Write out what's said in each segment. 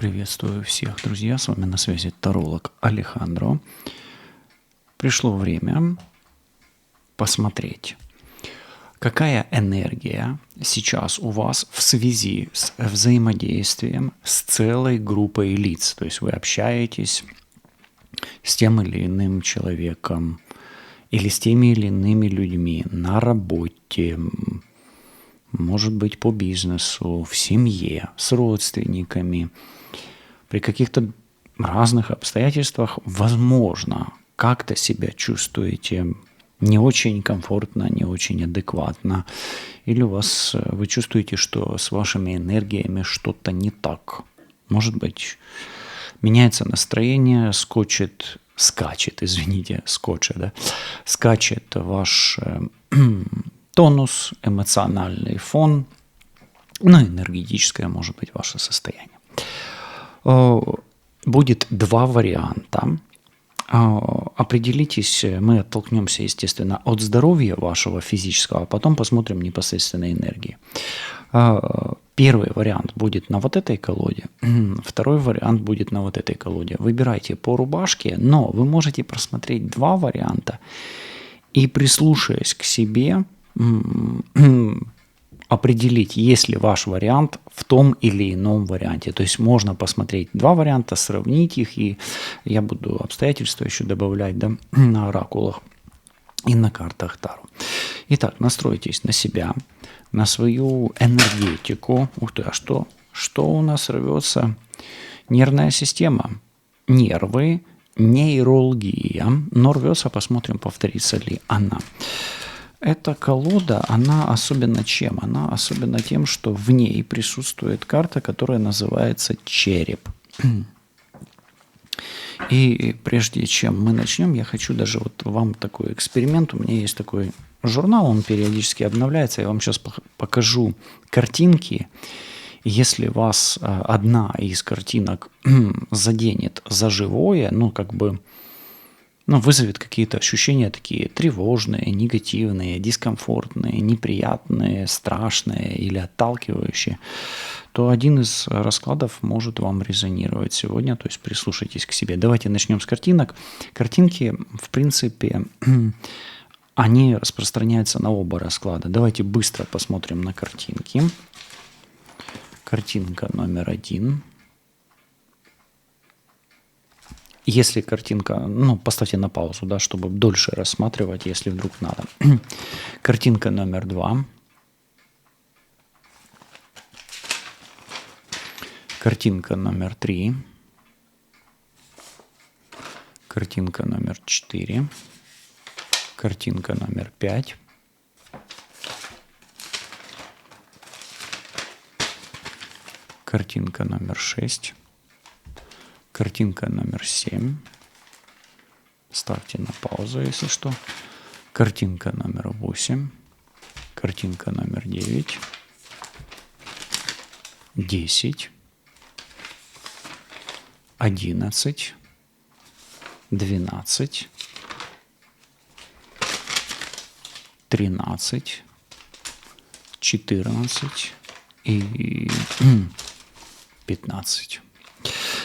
Приветствую всех, друзья. С вами на связи таролог Алехандро. Пришло время посмотреть, какая энергия сейчас у вас в связи с взаимодействием с целой группой лиц. То есть вы общаетесь с тем или иным человеком или с теми или иными людьми на работе, может быть, по бизнесу, в семье, с родственниками. При каких-то разных обстоятельствах, возможно, как-то себя чувствуете не очень комфортно, не очень адекватно, или вы чувствуете, что с вашими энергиями что-то не так. Может быть, меняется настроение, скачет ваш тонус, эмоциональный фон, энергетическое, может быть, ваше состояние. Будет два варианта. Определитесь, мы оттолкнемся, естественно, от здоровья вашего физического, а потом посмотрим непосредственно энергии. Первый вариант будет на вот этой колоде, второй вариант будет на вот этой колоде. Выбирайте по рубашке, но вы можете просмотреть два варианта и, прислушаясь к себе, определить, есть ли ваш вариант в том или ином варианте. То есть можно посмотреть два варианта, сравнить их, и я буду обстоятельства еще добавлять, да, на оракулах и на картах Таро. Итак, настройтесь на себя, на свою энергетику. Ух ты, а что у нас рвется? Нервная система, нервы, нейрология. Но рвется, посмотрим, повторится ли она. Эта колода, она особенно чем? Она особенно тем, что в ней присутствует карта, которая называется череп. И прежде чем мы начнем, я хочу даже вот вам такой эксперимент. У меня есть такой журнал, он периодически обновляется. Я вам сейчас покажу картинки. Если вас одна из картинок заденет за живое, вызовет какие-то ощущения такие тревожные, негативные, дискомфортные, неприятные, страшные или отталкивающие, то один из раскладов может вам резонировать сегодня, то есть прислушайтесь к себе. Давайте начнем с картинок. Картинки, в принципе, они распространяются на оба расклада. Давайте быстро посмотрим на картинки. Картинка номер 1. Если картинка, поставьте на паузу, да, чтобы дольше рассматривать, если вдруг надо. Картинка номер 2. Картинка номер 3. Картинка номер 4. Картинка номер 5. Картинка номер 6. Картинка номер 7. Ставьте на паузу, если что. Картинка номер 8. Картинка номер 9. 10. 11. 12. 13. 14 и 15.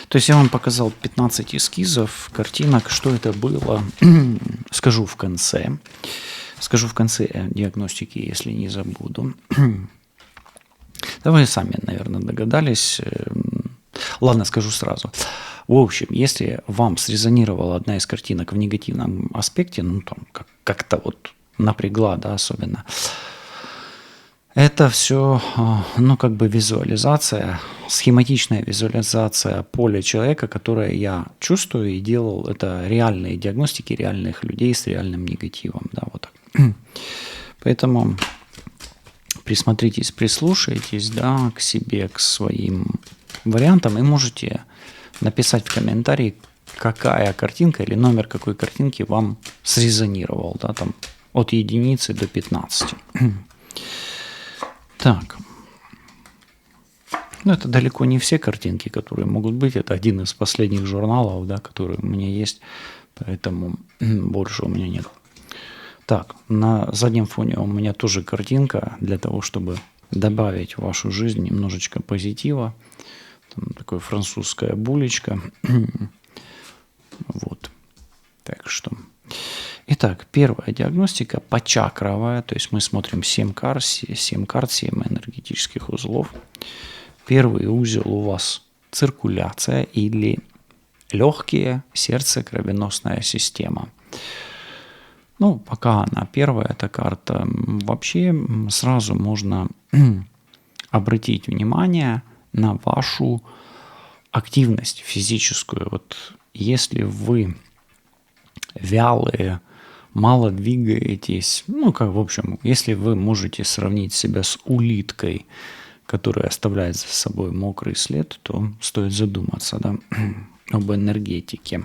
То есть я вам показал 15 эскизов, картинок. Что это было, скажу в конце. Скажу в конце диагностики, если не забуду. Да вы сами, наверное, догадались. Ладно, скажу сразу. В общем, если вам срезонировала одна из картинок в негативном аспекте, как-то вот напрягла, да, особенно, это все, визуализация, схематичная визуализация поля человека, которое я чувствую и делал. Это реальные диагностики реальных людей с реальным негативом. Да, вот так. Поэтому присмотритесь, прислушайтесь, да, к себе, к своим вариантам, и можете написать в комментарии, какая картинка или номер какой картинки вам срезонировал, да, там от единицы до 15. Так, это далеко не все картинки, которые могут быть. Это один из последних журналов, да, которые у меня есть, поэтому больше у меня нет. Так, на заднем фоне у меня тоже картинка для того, чтобы добавить в вашу жизнь немножечко позитива. Там такое французская булечка. Вот. Так что. Итак, первая диагностика почакровая, то есть мы смотрим 7 карт, 7 энергетических узлов. Первый узел у вас циркуляция или легкие, сердце, кровеносная система. Ну, пока она первая, эта карта, вообще сразу можно обратить внимание на вашу активность физическую. Вот если вы вялые, мало двигаетесь, ну, как в общем, если вы можете сравнить себя с улиткой, которая оставляет за собой мокрый след, то стоит задуматься, да, об энергетике.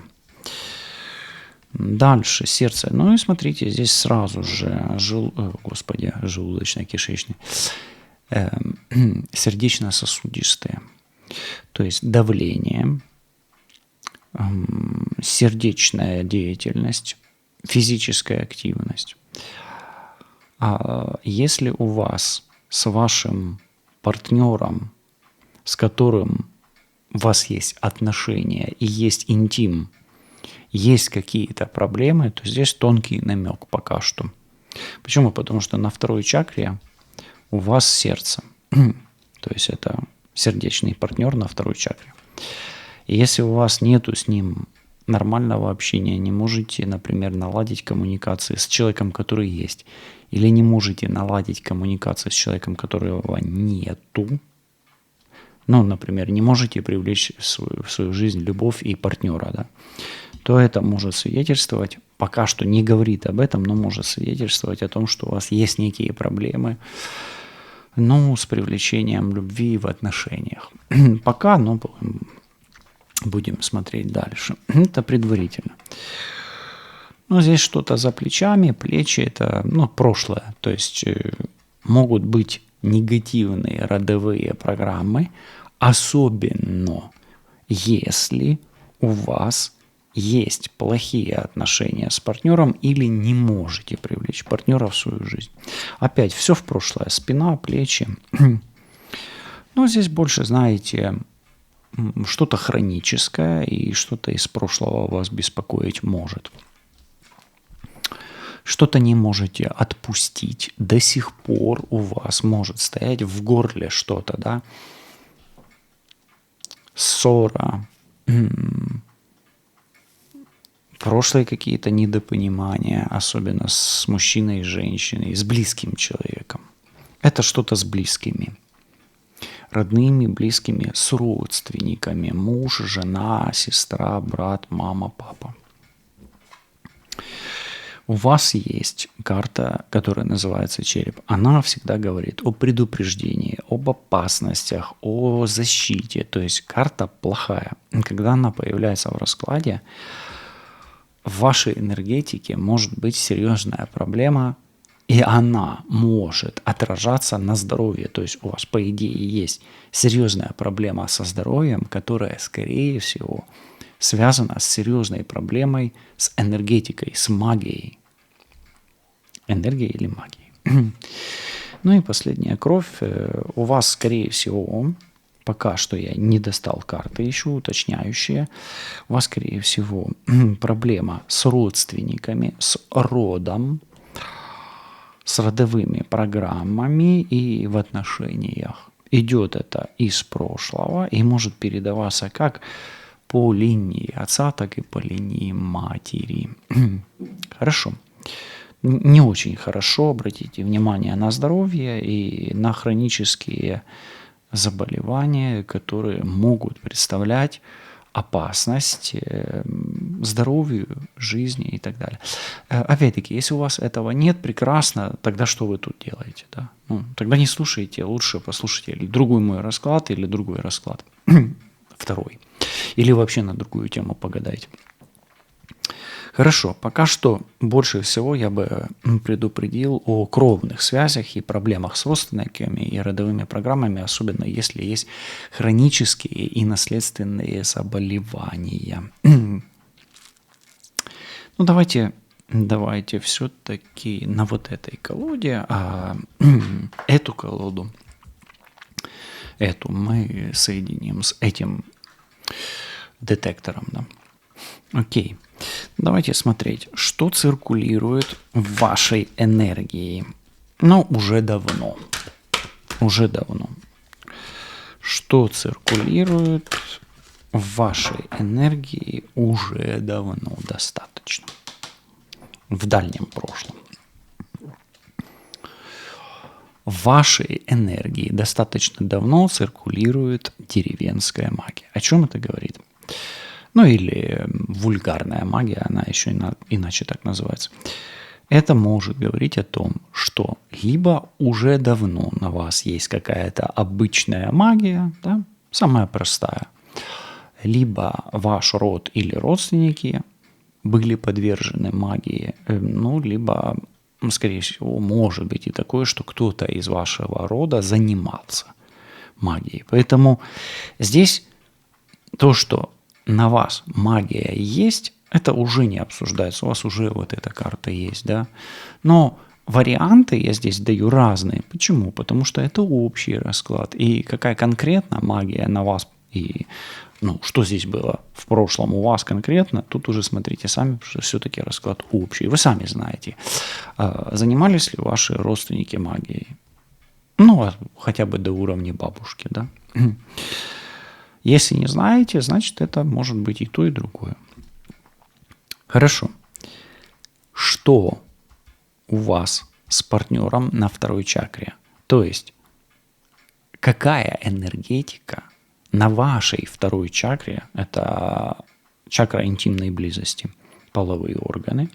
Дальше сердце. Ну и смотрите, здесь сразу же желудочно-кишечный, сердечно-сосудистые. То есть давление, сердечная деятельность, физическая активность. А если у вас с вашим партнером, с которым у вас есть отношения и есть интим, есть какие-то проблемы, то здесь тонкий намек пока что. Почему? Потому что на второй чакре у вас сердце. То есть это сердечный партнер на второй чакре. И если у вас нету с ним нормального общения, не можете, например, наладить коммуникации с человеком, который есть, или не можете наладить коммуникацию с человеком, которого нету, ну, например, не можете привлечь в свою жизнь любовь и партнера, да, то это может свидетельствовать, пока что не говорит об этом, но может свидетельствовать о том, что у вас есть некие проблемы, ну, с привлечением любви в отношениях. Пока, но будем смотреть дальше. Это предварительно. Но здесь что-то за плечами. Плечи – это, ну, прошлое. То есть могут быть негативные родовые программы, особенно если у вас есть плохие отношения с партнером или не можете привлечь партнера в свою жизнь. Опять все в прошлое. Спина, плечи. Но здесь больше, знаете, что-то хроническое и что-то из прошлого вас беспокоить может. Что-то не можете отпустить. До сих пор у вас может стоять в горле что-то, да? Ссора, прошлые какие-то недопонимания, особенно с мужчиной и женщиной, с близким человеком. Это что-то с близкими. Родными, близкими, с родственниками. Муж, жена, сестра, брат, мама, папа. У вас есть карта, которая называется череп. Она всегда говорит о предупреждении, об опасностях, о защите. То есть карта плохая. Когда она появляется в раскладе, в вашей энергетике может быть серьезная проблема, и она может отражаться на здоровье. То есть у вас, по идее, есть серьезная проблема со здоровьем, которая, скорее всего, связана с серьезной проблемой с энергетикой, с магией. Энергией или магией. Ну и последняя кровь. У вас, скорее всего, пока что я не достал карты еще уточняющие, у вас, скорее всего, проблема с родственниками, с родом, с родовыми программами и в отношениях. Идет это из прошлого и может передаваться как по линии отца, так и по линии матери. Хорошо. Не очень хорошо, обратите внимание на здоровье и на хронические заболевания, которые могут представлять опасность здоровью, жизни и так далее. Опять-таки, если у вас этого нет, прекрасно, тогда что вы тут делаете? Да? Ну, тогда не слушайте, лучше послушайте или другой мой расклад, или другой расклад, второй. Или вообще на другую тему погадайте. Хорошо, пока что больше всего я бы предупредил о кровных связях и проблемах с родственниками и родовыми программами, особенно если есть хронические и наследственные заболевания. Ну, давайте все-таки на вот этой колоде, эту колоду эту мы соединим с этим детектором. Да? Окей. Давайте смотреть, что циркулирует в вашей энергии. Ну, уже давно. Уже давно. Что циркулирует в вашей энергии уже давно достаточно. В дальнем прошлом. В вашей энергии достаточно давно циркулирует деревенская магия. О чем это говорит? Ну или вульгарная магия, она еще иначе так называется. Это может говорить о том, что либо уже давно на вас есть какая-то обычная магия, да, самая простая, либо ваш род или родственники были подвержены магии, ну, либо, скорее всего, может быть и такое, что кто-то из вашего рода занимался магией. Поэтому здесь то, что на вас магия есть, это уже не обсуждается, у вас уже вот эта карта есть, да. Но варианты я здесь даю разные. Почему? Потому что это общий расклад. И какая конкретно магия на вас и что здесь было в прошлом у вас конкретно, тут уже смотрите сами, потому что все-таки расклад общий. Вы сами знаете, занимались ли ваши родственники магией. Хотя бы до уровня бабушки, да. Если не знаете, значит, это может быть и то, и другое. Хорошо. Что у вас с партнером на второй чакре? То есть, какая энергетика на вашей второй чакре, это чакра интимной близости, половые органы,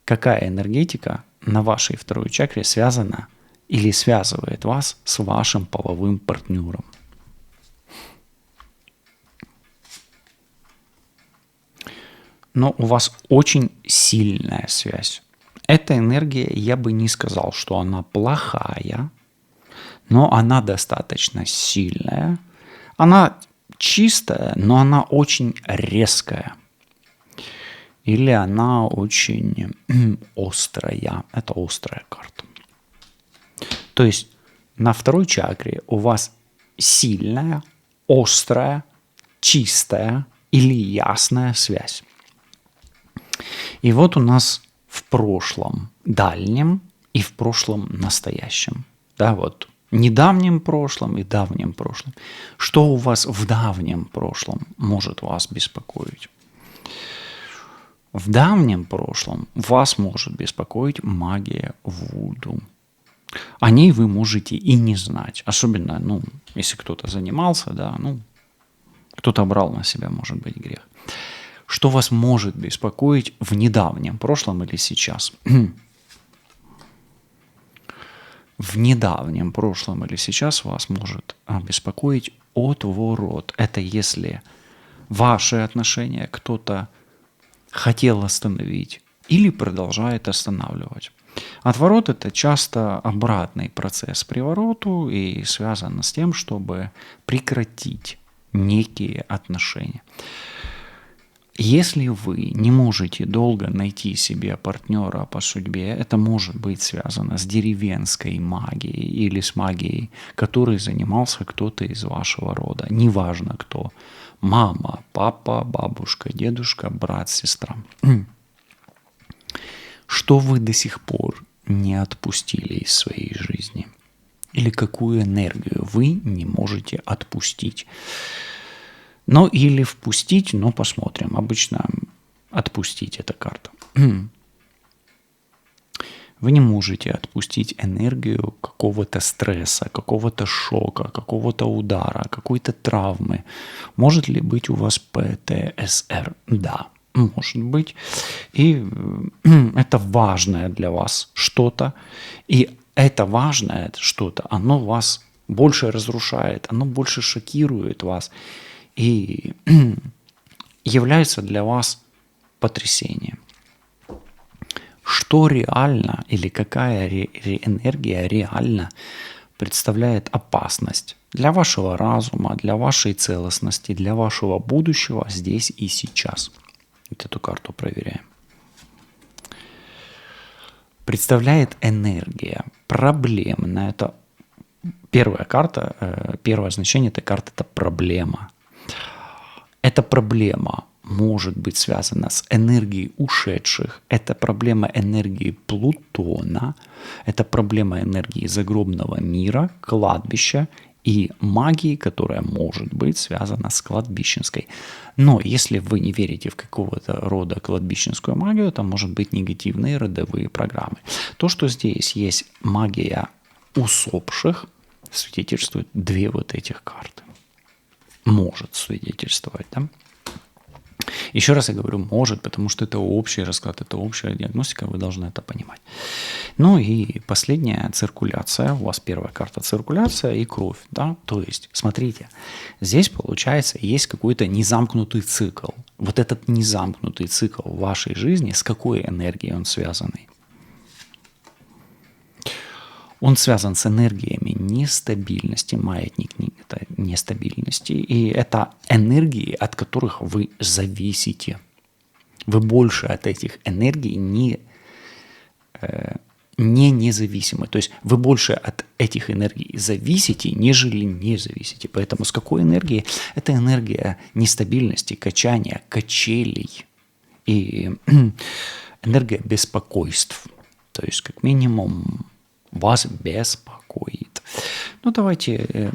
какая энергетика на вашей второй чакре связана или связывает вас с вашим половым партнером? Но у вас очень сильная связь. Эта энергия, я бы не сказал, что она плохая, но она достаточно сильная. Она чистая, но она очень резкая. Или она очень острая. Это острая карта. То есть на второй чакре у вас сильная, острая, чистая или ясная связь. И вот у нас в прошлом дальнем и в прошлом настоящем. Да, вот недавнем прошлом и давнем прошлом. Что у вас в давнем прошлом может вас беспокоить? В давнем прошлом вас может беспокоить магия вуду. О ней вы можете и не знать. Особенно, если кто-то занимался, да, кто-то брал на себя, может быть, грех. Что вас может беспокоить в недавнем прошлом или сейчас? В недавнем прошлом или сейчас вас может беспокоить отворот. Это если ваши отношения кто-то хотел остановить или продолжает останавливать. Отворот – это часто обратный процесс привороту и связано с тем, чтобы прекратить некие отношения. Если вы не можете долго найти себе партнера по судьбе, это может быть связано с деревенской магией или с магией, которой занимался кто-то из вашего рода. Неважно кто. Мама, папа, бабушка, дедушка, брат, сестра. Что вы до сих пор не отпустили из своей жизни? Или какую энергию вы не можете отпустить? Или впустить, но посмотрим. Обычно отпустить эта карта. Вы не можете отпустить энергию какого-то стресса, какого-то шока, какого-то удара, какой-то травмы. Может ли быть у вас ПТСР? Да, может быть. И это важное для вас что-то. И это важное что-то, оно вас больше разрушает, оно больше шокирует вас. И является для вас потрясением. Что реально или какая энергия реально представляет опасность для вашего разума, для вашей целостности, для вашего будущего здесь и сейчас? Вот эту карту проверяем. Представляет энергия проблемная, это Первая карта, первое значение этой карты – это проблема. Эта проблема может быть связана с энергией ушедших, это проблема энергии Плутона, это проблема энергии загробного мира, кладбища и магии, которая может быть связана с кладбищенской. Но если вы не верите в какого-то рода кладбищенскую магию, то может быть негативные родовые программы. То, что здесь есть магия усопших, свидетельствует две вот этих карты. Может свидетельствовать, да? Еще раз я говорю «может», потому что это общий расклад, это общая диагностика, вы должны это понимать. Ну и последняя циркуляция. У вас первая карта циркуляция и кровь, да? То есть, смотрите, здесь получается есть какой-то незамкнутый цикл. Вот этот незамкнутый цикл в вашей жизни, с какой энергией он связанный? Он связан с энергиями нестабильности, маятник это нестабильности, и это энергии, от которых вы зависите. Вы больше от этих энергий не независимы. То есть вы больше от этих энергий зависите, нежели не зависите. Поэтому с какой энергией? Это энергия нестабильности, качания, качелей и энергия беспокойств. То есть как минимум вас беспокоит. Ну, давайте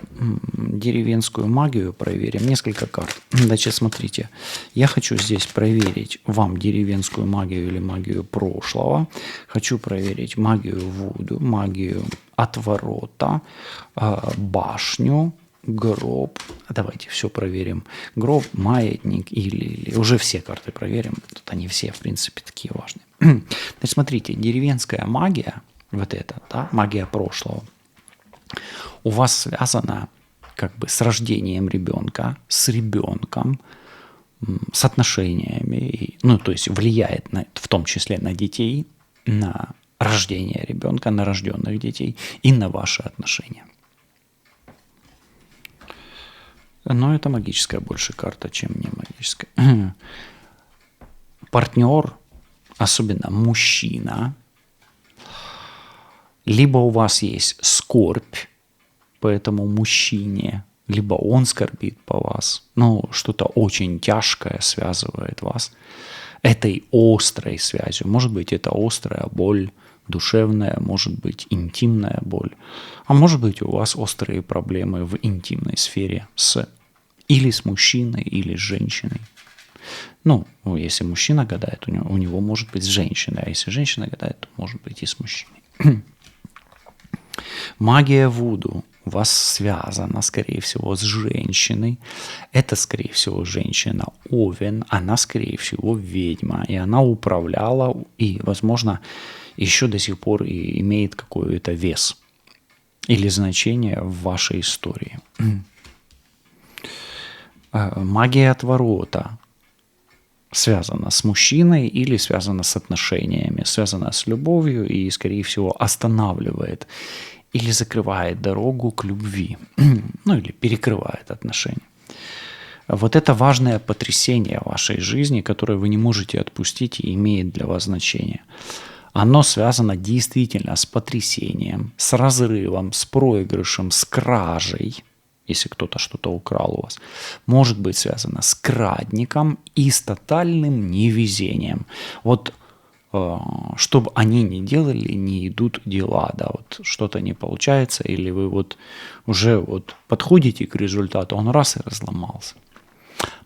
деревенскую магию проверим. Несколько карт. Значит, смотрите. Я хочу здесь проверить вам деревенскую магию или магию прошлого. Хочу проверить магию Вуду, магию отворота, башню, гроб. Давайте все проверим. Гроб, маятник или уже все карты проверим. Тут они все, в принципе, такие важные. Значит, смотрите. Деревенская магия, вот это, да, магия прошлого, у вас связана как бы с рождением ребенка, с ребенком, с отношениями, ну, то есть влияет в том числе на детей, на рождение ребенка, на рожденных детей и на ваши отношения. Но это магическая больше карта, чем не магическая. Партнер, особенно мужчина, либо у вас есть скорбь по этому мужчине, либо он скорбит по вас. Ну, что-то очень тяжкое связывает вас этой острой связью. Может быть, это острая боль, душевная, может быть, интимная боль. А может быть, у вас острые проблемы в интимной сфере или с мужчиной, или с женщиной. Ну, если мужчина гадает, у него может быть с женщиной, а если женщина гадает, то может быть и с мужчиной. Магия Вуду у вас связана, скорее всего, с женщиной. Это, скорее всего, женщина Овен. Она, скорее всего, ведьма. И она управляла и, возможно, еще до сих пор и имеет какой-то вес или значение в вашей истории. Магия отворота связана с мужчиной или связана с отношениями, связана с любовью и, скорее всего, останавливает или закрывает дорогу к любви, ну или перекрывает отношения. Вот это важное потрясение в вашей жизни, которое вы не можете отпустить и имеет для вас значение. Оно связано действительно с потрясением, с разрывом, с проигрышем, с кражей, если кто-то что-то украл у вас, может быть связано с крадником и с тотальным невезением. Вот что бы они ни делали, не идут дела, да, вот что-то не получается, или вы вот уже вот подходите к результату, он раз и разломался.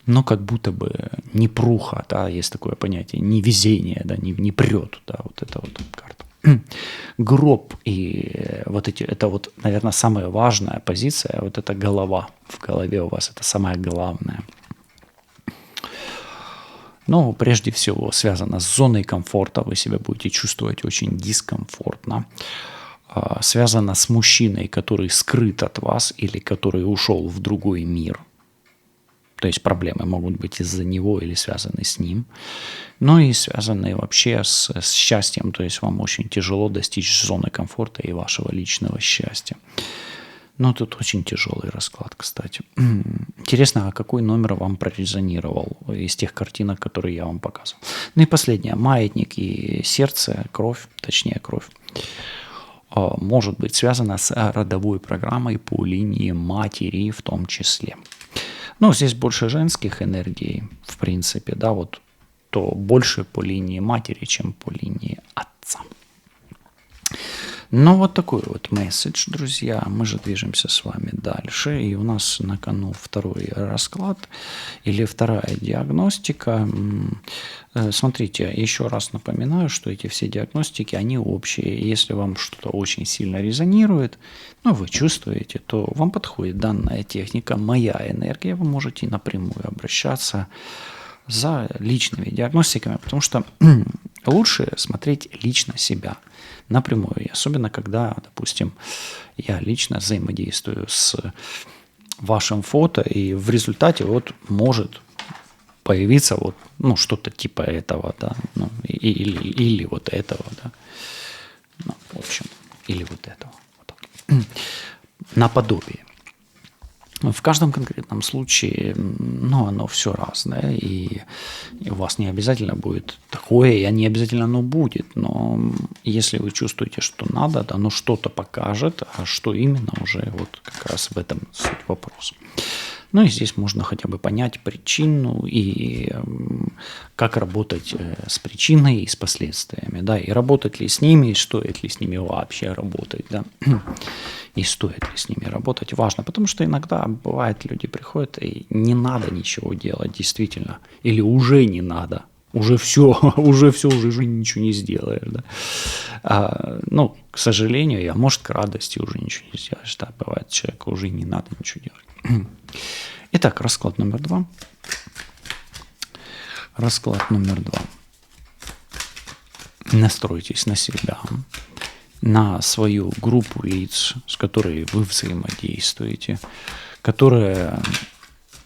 Но как будто бы непруха, да, есть такое понятие, невезение, да, не прет, да, вот это вот карта. Гроб и вот эти, это вот, наверное, самая важная позиция, вот эта голова, в голове у вас это самое главное. Но прежде всего связано с зоной комфорта, вы себя будете чувствовать очень дискомфортно. Связано с мужчиной, который скрыт от вас или который ушел в другой мир. То есть проблемы могут быть из-за него или связаны с ним. Но и связаны вообще с счастьем. То есть вам очень тяжело достичь зоны комфорта и вашего личного счастья. Но тут очень тяжелый расклад, кстати. Интересно, а какой номер вам прорезонировал из тех картинок, которые я вам показывал? Ну и последнее. Маятник и сердце, кровь, точнее кровь. может быть связано с родовой программой по линии матери в том числе. Ну, здесь больше женских энергий, в принципе, да, вот, то больше по линии матери, чем по линии отца. Ну, вот такой вот месседж, друзья. Мы же движемся с вами дальше. И у нас на кону второй расклад или вторая диагностика. Смотрите, еще раз напоминаю, что эти все диагностики, они общие. Если вам что-то очень сильно резонирует, ну, вы чувствуете, то вам подходит данная техника «Моя энергия». Вы можете напрямую обращаться за личными диагностиками, потому что лучше смотреть лично себя напрямую, и особенно когда, допустим, я лично взаимодействую с вашим фото, и в результате вот может появиться вот, ну, что-то типа этого, да, ну, или вот этого, да, ну, в общем, или вот этого, вот так. Наподобие. В каждом конкретном случае, ну, оно все разное, и у вас не обязательно будет такое, и не обязательно оно будет, но если вы чувствуете, что надо, оно что-то покажет, а что именно уже вот как раз в этом суть вопроса. Ну и здесь можно хотя бы понять причину и как работать с причиной и с последствиями, да, и работать ли с ними, и стоит ли с ними вообще работать, да, и стоит ли с ними работать, важно, потому что иногда бывает, люди приходят и не надо ничего делать, действительно, или уже не надо, уже все, уже ничего не сделаешь, да. Ну, к сожалению, а может, к радости уже ничего не сделаешь, да, бывает, человеку уже не надо ничего делать. Итак, расклад номер 2. Расклад номер 2. Настройтесь на себя, на свою группу лиц, с которой вы взаимодействуете, которые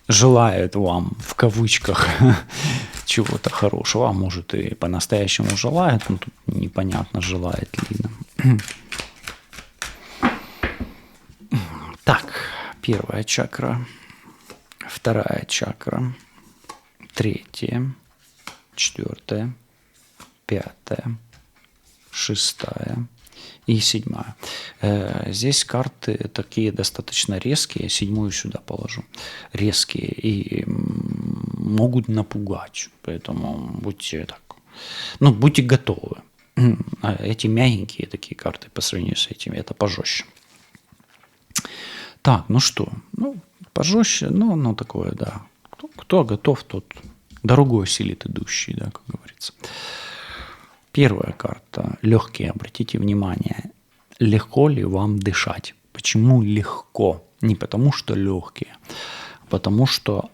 желают вам, в кавычках, чего-то хорошего, а может и по-настоящему желают, но тут непонятно, желает ли. Так, первая чакра, вторая чакра, третья, четвертая, пятая, шестая и седьмая. Здесь карты такие достаточно резкие, седьмую сюда положу, резкие и могут напугать, поэтому будьте так, ну, будьте готовы. Эти мягенькие такие карты по сравнению с этими, это пожестче. Так, ну что, ну, пожестче, ну такое, да. Кто готов, тот дорогой осилит идущий, да, как говорится. Первая карта. Легкие. Обратите внимание, легко ли вам дышать? Почему легко? Не потому, что легкие, а потому, что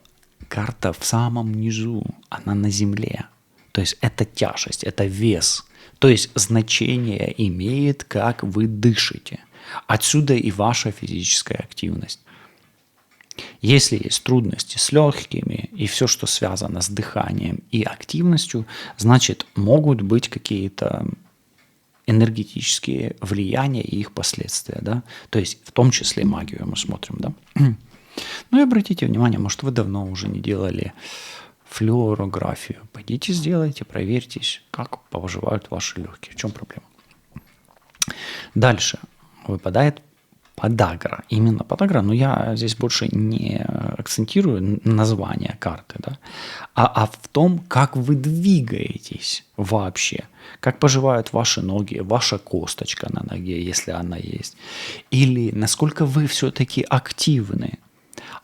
карта в самом низу, она на земле. То есть это тяжесть, это вес. То есть значение имеет, как вы дышите. Отсюда и ваша физическая активность. Если есть трудности с легкими и все, что связано с дыханием и активностью, значит, могут быть какие-то энергетические влияния и их последствия, да? То есть в том числе магию мы смотрим, да? Ну и обратите внимание, может, вы давно уже не делали флюорографию. Пойдите сделайте, проверьтесь, как поживают ваши легкие, в чем проблема. Дальше выпадает подагра, именно подагра, но я здесь больше не акцентирую название карты, да, а в том, как вы двигаетесь вообще, как поживают ваши ноги, ваша косточка на ноге, если она есть, или насколько вы все-таки активны,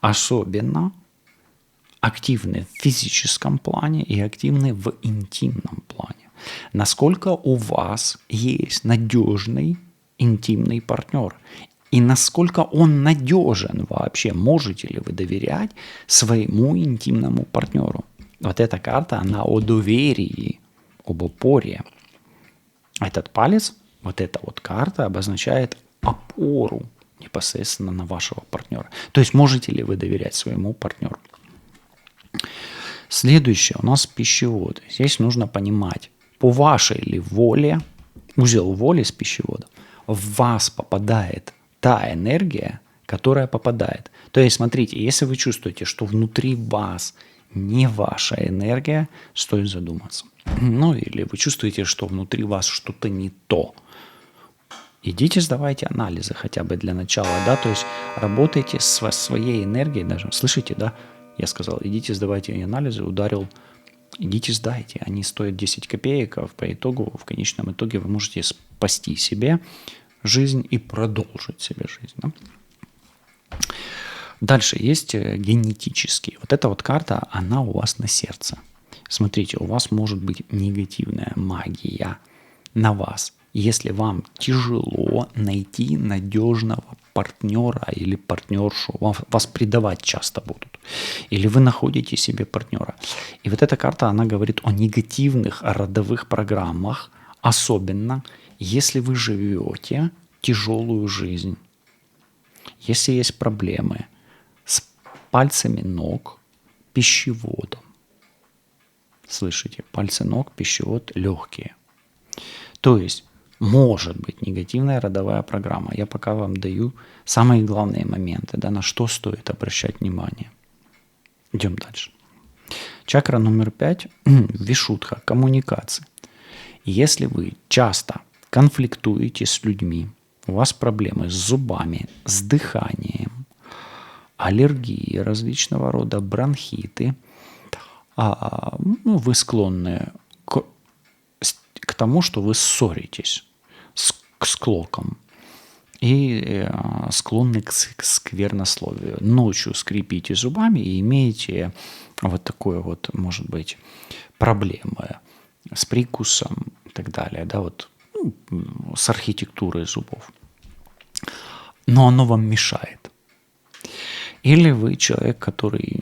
особенно активны в физическом плане и активны в интимном плане, насколько у вас есть надежный интимный партнер. И насколько он надежен вообще, можете ли вы доверять своему интимному партнеру. Вот эта карта, она о доверии, об опоре. Этот палец, вот эта вот карта обозначает опору непосредственно на вашего партнера. То есть можете ли вы доверять своему партнеру. Следующее у нас пищевод. Здесь нужно понимать, по вашей ли воле, узел воли с пищеводом, в вас попадает та энергия, которая попадает. То есть, смотрите, если вы чувствуете, что внутри вас не ваша энергия, стоит задуматься. Ну, или вы чувствуете, что внутри вас что-то не то. идите сдавайте анализы хотя бы для начала, да, то есть работайте со своей энергией даже. Слышите, да? Я сказал, идите сдавайте анализы, ударил, идите сдайте. Они стоят 10 копеек, а по итогу, в конечном итоге вы можете спасти себе жизнь и продолжить себе жизнь. Да? Дальше есть генетические. Вот эта вот карта, она у вас на сердце. Смотрите, у вас может быть негативная магия на вас. Если вам тяжело найти надежного партнера или партнершу, вас предавать часто будут, или вы находите себе партнера. И вот эта карта, она говорит о негативных родовых программах, особенно если вы живете тяжелую жизнь, если есть проблемы с пальцами ног, пищеводом. Слышите, пальцы ног, пищевод, легкие. То есть может быть негативная родовая программа. Я пока вам даю самые главные моменты, да, на что стоит обращать внимание. Идем дальше. Чакра номер 5. Вишудха. Коммуникации. Если вы часто конфликтуете с людьми, у вас проблемы с зубами, с дыханием, аллергии различного рода, бронхиты, вы склонны к тому, что вы ссоритесь к склокам и склонны к сквернословию. Ночью скрипите зубами и имеете вот такое вот, может быть, проблемы с прикусом и так далее, да, вот с архитектурой зубов. Но оно вам мешает. Или вы человек, который,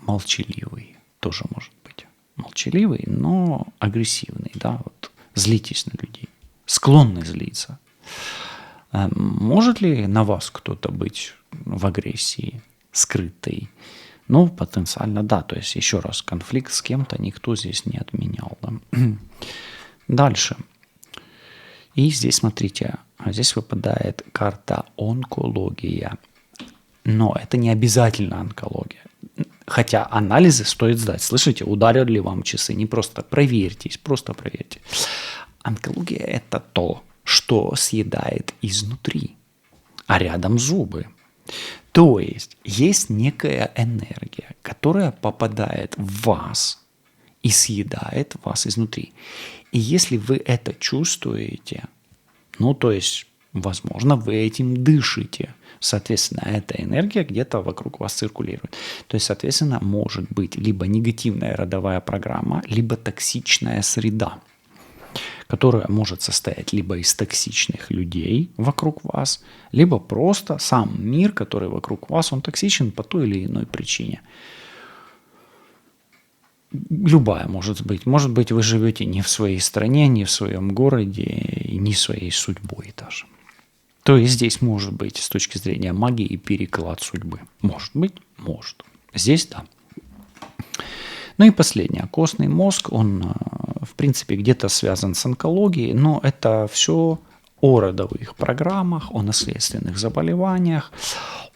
молчаливый, тоже может быть. Молчаливый, но агрессивный, да, вот злитесь на людей, склонны злиться. Может ли на вас кто-то быть в агрессии, скрытой? Потенциально да. То есть, еще раз, конфликт с кем-то никто здесь не отменял. Да? Дальше. И здесь, смотрите, здесь выпадает карта онкология. Но это не обязательно онкология. Хотя анализы стоит сдать. Слышите, ударят ли вам часы? Не просто проверьтесь, просто проверьте. Онкология – это то, что съедает изнутри, а рядом зубы. То есть есть некая энергия, которая попадает в вас и съедает вас изнутри. И если вы это чувствуете, то есть, возможно, вы этим дышите, соответственно, эта энергия где-то вокруг вас циркулирует. То есть, соответственно, может быть либо негативная родовая программа, либо токсичная среда, которая может состоять либо из токсичных людей вокруг вас, либо просто сам мир, который вокруг вас, он токсичен по той или иной причине. Любая может быть. Может быть, вы живете не в своей стране, не в своем городе, и не своей судьбой даже. То есть здесь может быть с точки зрения магии и переклад судьбы. Может быть, может. Здесь да. И последнее. Костный мозг, он в принципе где-то связан с онкологией, но это все о родовых программах, о наследственных заболеваниях,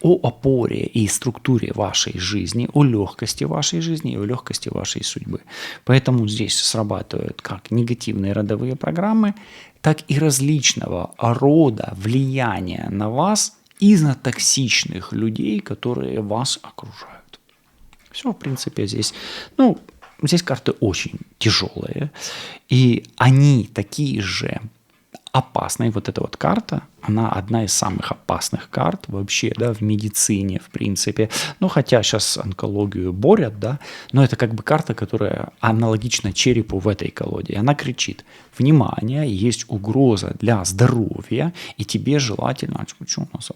о опоре и структуре вашей жизни, о легкости вашей жизни и о легкости вашей судьбы. Поэтому здесь срабатывают как негативные родовые программы, так и различного рода влияния на вас из-за токсичных людей, которые вас окружают. Все, в принципе, здесь, здесь карты очень тяжелые, и они такие же опасные. Вот эта вот карта, она одна из самых опасных карт вообще, да, в медицине, в принципе. Хотя сейчас онкологию борют, да, но это как бы карта, которая аналогична черепу в этой колоде. И она кричит: внимание, есть угроза для здоровья, и тебе желательно... Почему у нас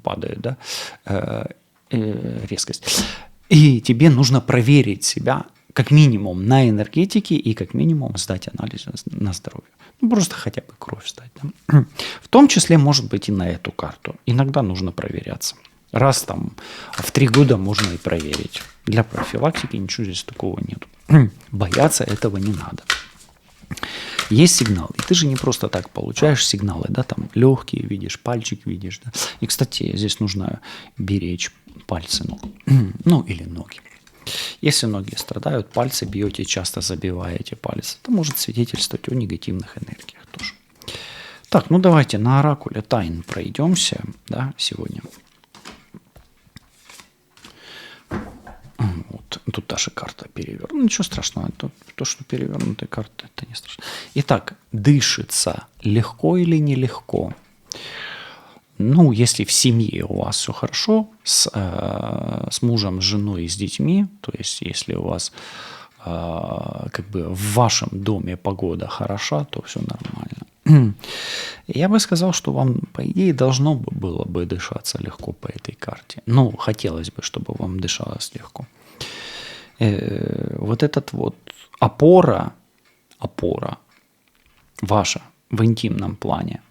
падает, да, резкость? И тебе нужно проверить себя как минимум на энергетике и как минимум сдать анализ на здоровье. Просто хотя бы кровь сдать. Да? В том числе, может быть, и на эту карту. Иногда нужно проверяться. Раз в 3 года можно и проверить. Для профилактики ничего здесь такого нет. Бояться этого не надо. Есть сигналы. И ты же не просто так получаешь сигналы, да, легкие видишь, пальчик видишь. Да? И, кстати, здесь нужно беречь пальцы ног. Или ноги. Если ноги страдают, пальцы бьете, часто забиваете пальцы, это может свидетельствовать о негативных энергиях тоже. Так, ну давайте на оракуле тайн пройдемся, да, сегодня. Вот, тут даже карта перевернута. Ничего страшного, то, что перевернутая карта, это не страшно. Итак, дышится легко или нелегко? Ну, если в семье у вас все хорошо, с мужем, с женой и с детьми, то есть если у вас как бы в вашем доме погода хороша, то все нормально. Я бы сказал, что вам, по идее, должно было бы дышаться легко по этой карте. Ну, хотелось бы, чтобы вам дышалось легко. Вот этот вот опора ваша в интимном плане,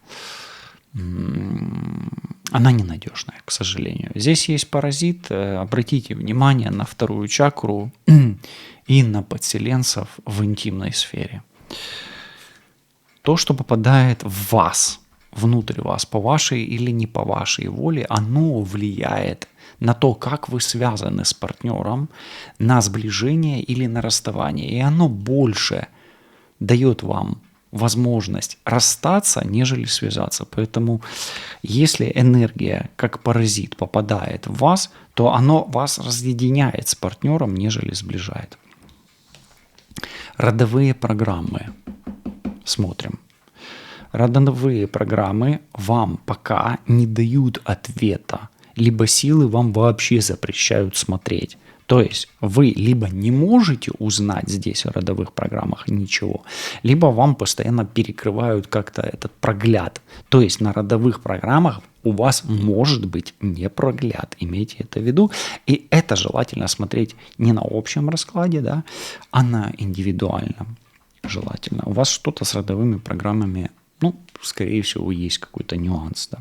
она ненадежная, к сожалению. Здесь есть паразит. Обратите внимание на вторую чакру и на подселенцев в интимной сфере. То, что попадает в вас, внутрь вас, по вашей или не по вашей воле, оно влияет на то, как вы связаны с партнером, на сближение или на расставание. И оно больше дает вам возможность расстаться, нежели связаться. Поэтому если энергия, как паразит, попадает в вас, то оно вас разъединяет с партнером, нежели сближает. Родовые программы. Смотрим. Родовые программы вам пока не дают ответа, либо силы вам вообще запрещают смотреть. То есть вы либо не можете узнать здесь о родовых программах ничего, либо вам постоянно перекрывают как-то этот прогляд. То есть на родовых программах у вас может быть не прогляд, имейте это в виду. И это желательно смотреть не на общем раскладе, да, а на индивидуальном желательно. У вас что-то с родовыми программами, ну, скорее всего, есть какой-то нюанс, да.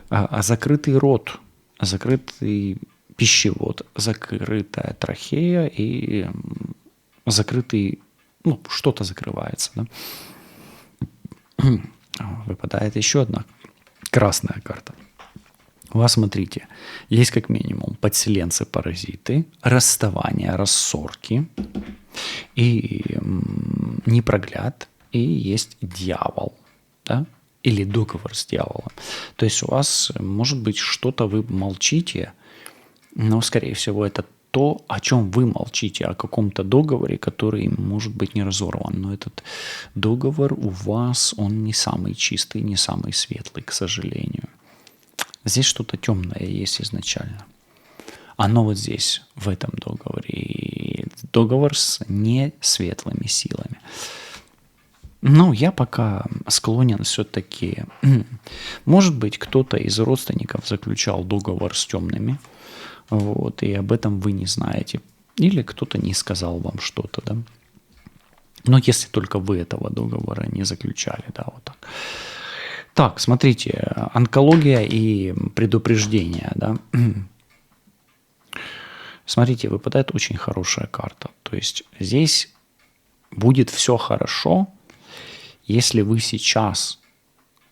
А закрытый рот, закрытый пищевод, закрытая трахея и закрытый, ну, что-то закрывается, да. Выпадает еще одна красная карта. У вас, смотрите, есть как минимум подселенцы-паразиты, расставания, рассорки и непрогляд, и есть дьявол, да, или договор с дьяволом. То есть у вас, может быть, что-то вы молчите, но, скорее всего, это то, о чем вы молчите, о каком-то договоре, который может быть не разорван. Но этот договор у вас, он не самый чистый, не самый светлый, к сожалению. Здесь что-то темное есть изначально. Оно вот здесь, в этом договоре. И договор с несветлыми силами. Ну, я пока склонен все-таки... Может быть, кто-то из родственников заключал договор с темными, вот, и об этом вы не знаете. Или кто-то не сказал вам что-то, да. Но если только вы этого договора не заключали, да, вот так. Так, смотрите, онкология и предупреждение, да. Смотрите, выпадает очень хорошая карта. То есть здесь будет все хорошо, если вы сейчас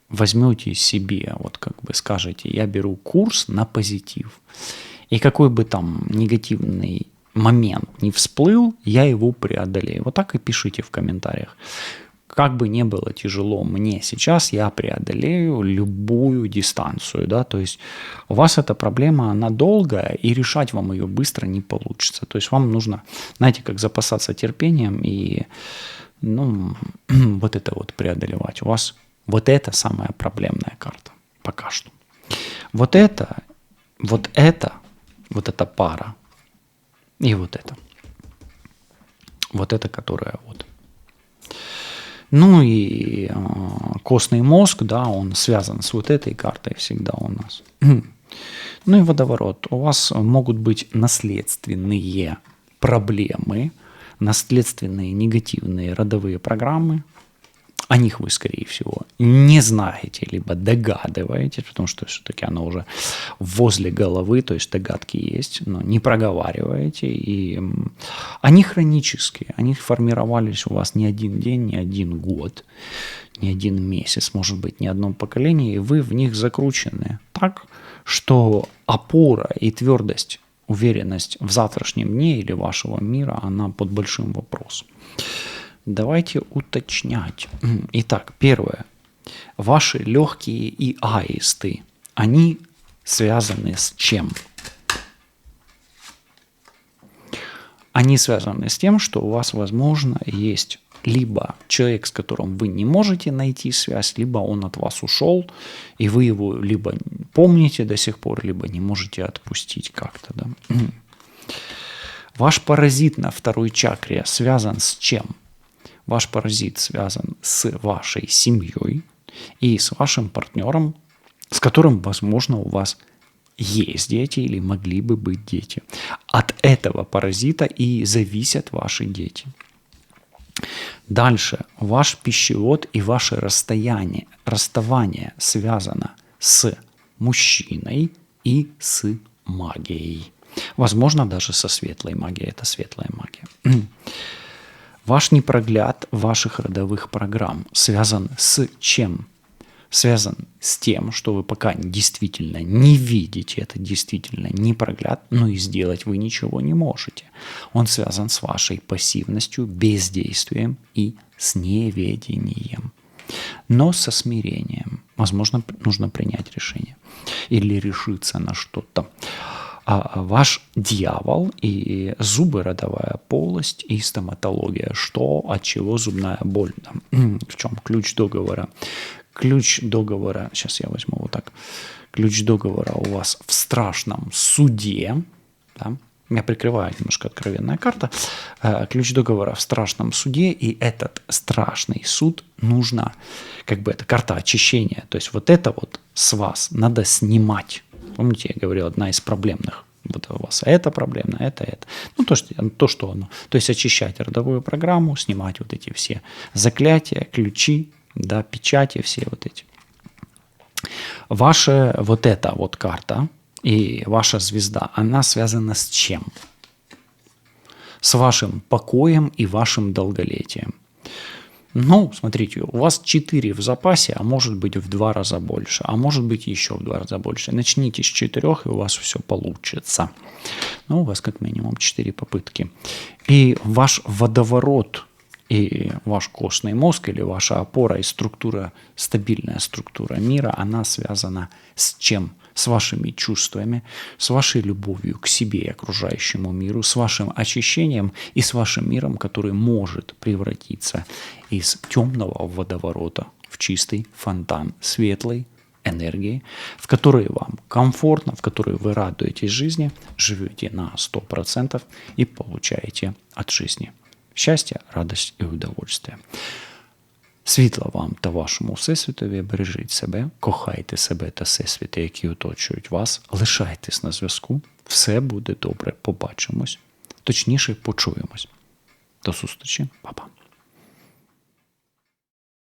возьмете себе, вот как бы скажете, я беру курс на позитив, и какой бы там негативный момент не всплыл, я его преодолею. Вот так и пишите в комментариях. Как бы не было тяжело мне сейчас, я преодолею любую дистанцию, да, то есть у вас эта проблема, она долгая, и решать вам ее быстро не получится. То есть вам нужно, знаете, как запасаться терпением и, ну, вот это вот преодолевать. У вас вот это самая проблемная карта пока что. Вот эта пара и вот это. Вот это, которая вот. Ну и костный мозг, да, он связан с вот этой картой всегда у нас. Ну и водоворот. У вас могут быть наследственные проблемы, наследственные негативные родовые программы. О них вы, скорее всего, не знаете, либо догадываетесь, потому что все-таки оно уже возле головы, то есть догадки есть, но не проговариваете. И они хронические, они формировались у вас не один день, не один год, не один месяц, может быть, не одно поколение, и вы в них закручены так, что опора и твердость, уверенность в завтрашнем дне или вашего мира, она под большим вопросом. Давайте уточнять. Итак, первое. Ваши легкие и аисты, они связаны с чем? Они связаны с тем, что у вас, возможно, есть либо человек, с которым вы не можете найти связь, либо он от вас ушел, и вы его либо помните до сих пор, либо не можете отпустить как-то. Да? Ваш паразит на второй чакре связан с чем? Ваш паразит связан с вашей семьей и с вашим партнером, с которым, возможно, у вас есть дети или могли бы быть дети. От этого паразита и зависят ваши дети. Дальше. Ваш пищевод и ваше расставание связано с мужчиной и с магией. Возможно, даже со светлой магией. Это светлая магия. Ваш непрогляд ваших родовых программ связан с чем? Связан с тем, что вы пока действительно не видите, это действительно непрогляд, но и сделать вы ничего не можете. Он связан с вашей пассивностью, бездействием и с неведением. Но со смирением. Возможно, нужно принять решение или решиться на что-то. Ваш дьявол и зубы, родовая полость и стоматология. Что, от чего зубная боль? В чем ключ договора? Ключ договора, сейчас я возьму вот так. Ключ договора у вас в страшном суде. Да? Я прикрываю немножко откровенная карта. Ключ договора в страшном суде, и этот страшный суд нужно, как бы это карта очищения. То есть вот это вот с вас надо снимать. Помните, я говорил, одна из проблемных. Вот у вас это проблемно, это. Ну, то, что оно. То есть очищать родовую программу, снимать вот эти все заклятия, ключи, да, печати, все вот эти. Ваша вот эта вот карта и ваша звезда, она связана с чем? С вашим покоем и вашим долголетием. Ну, смотрите, у вас 4 в запасе, а может быть в 2 раза больше, а может быть еще в 2 раза больше. Начните с 4, и у вас все получится. Ну, у вас как минимум 4 попытки. И ваш водоворот и ваш костный мозг или ваша опора и структура, стабильная структура мира, она связана с чем? С вашими чувствами, с вашей любовью к себе и окружающему миру, с вашим очищением и с вашим миром, который может превратиться из темного водоворота в чистый фонтан светлой энергии, в которой вам комфортно, в которой вы радуетесь жизни, живете на 100% и получаете от жизни щастя, радость і удовольствие. Світла вам та вашому всесвітові, бережіть себе, кохайте себе та всесвіти, які оточують вас, лишайтесь на зв'язку, все буде добре, побачимось, точніше почуємось. До зустрічі, па-па.